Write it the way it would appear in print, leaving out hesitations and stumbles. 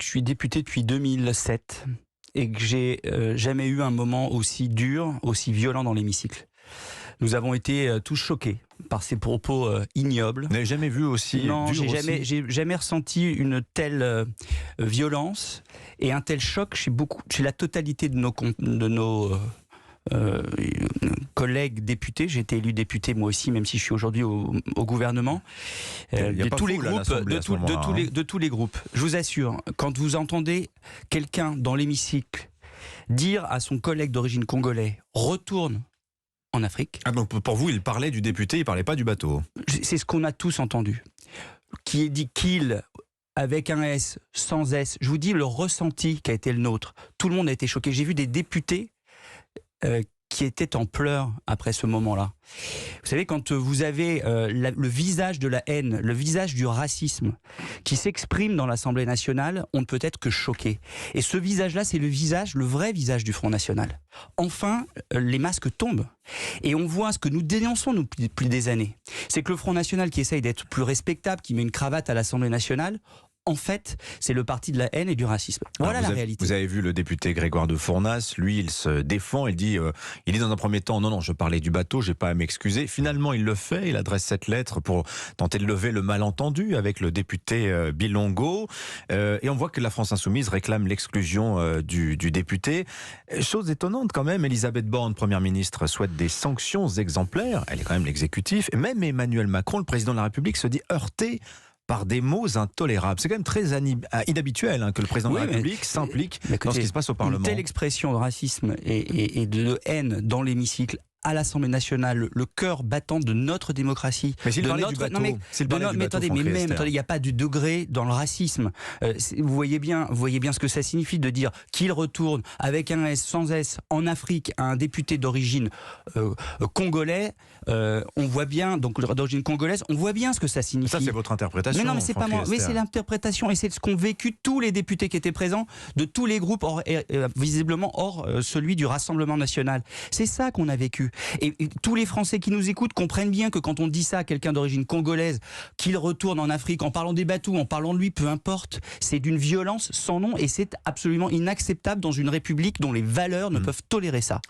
que je suis député depuis 2007 et que j'ai jamais eu un moment aussi dur, aussi violent dans l'hémicycle. Nous avons été tous choqués par ces propos ignobles. Vous n'avez jamais vu aussi Non, dur j'ai jamais ressenti une telle violence et un tel choc chez la totalité de nos collègues députés. J'ai été élu député moi aussi, même si je suis aujourd'hui au gouvernement. De tous les groupes, de tous les groupes. Je vous assure, quand vous entendez quelqu'un dans l'hémicycle dire à son collègue d'origine congolais « retourne » en Afrique. Ah, donc pour vous, il parlait du député, il parlait pas du bateau. C'est ce qu'on a tous entendu. Qui est dit qu'il, avec un S, sans S. Je vous dis le ressenti qui a été le nôtre. Tout le monde a été choqué. J'ai vu des députés qui étaient en pleurs après ce moment-là. Vous savez, quand vous avez le visage de la haine, le visage du racisme qui s'exprime dans l'Assemblée nationale, on ne peut être que choqué. Et ce visage-là, c'est le vrai visage du Front National. Enfin, les masques tombent. Et on voit ce que nous dénonçons depuis des années. C'est que le Front National qui essaye d'être plus respectable, qui met une cravate à l'Assemblée nationale, en fait, c'est le parti de la haine et du racisme. Voilà la réalité. Vous avez vu le député Grégoire de Fournas, lui, il se défend, il dit dans un premier temps, non, je parlais du bateau, j'ai pas à m'excuser. Finalement, il le fait, il adresse cette lettre pour tenter de lever le malentendu avec le député Bilongo. Et on voit que la France Insoumise réclame l'exclusion du député. Chose étonnante quand même, Elisabeth Borne, Première ministre, souhaite des sanctions exemplaires. Elle est quand même l'exécutif. Et même Emmanuel Macron, le président de la République, se dit heurté par des mots intolérables. C'est quand même très inhabituel que le président de la République s'implique dans ce qui se passe au Parlement. Une telle expression de racisme et de haine dans l'hémicycle, à l'Assemblée nationale, le cœur battant de notre démocratie. Mais s'il parlait du bateau, il n'y a pas de degré dans le racisme. Vous voyez bien ce que ça signifie de dire qu'il retourne avec un S, sans S, en Afrique, à un député d'origine congolais. On voit bien, donc d'origine congolaise, on voit bien ce que ça signifie. Ça, c'est votre interprétation. Mais non, mais c'est pas moi. Mais c'est l'interprétation et c'est ce qu'ont vécu tous les députés qui étaient présents de tous les groupes, visiblement hors celui du Rassemblement national. C'est ça qu'on a vécu. Et tous les Français qui nous écoutent comprennent bien que quand on dit ça à quelqu'un d'origine congolaise, qu'il retourne en Afrique, en parlant des bateaux, en parlant de lui, peu importe, c'est d'une violence sans nom et c'est absolument inacceptable dans une république dont les valeurs ne peuvent tolérer ça.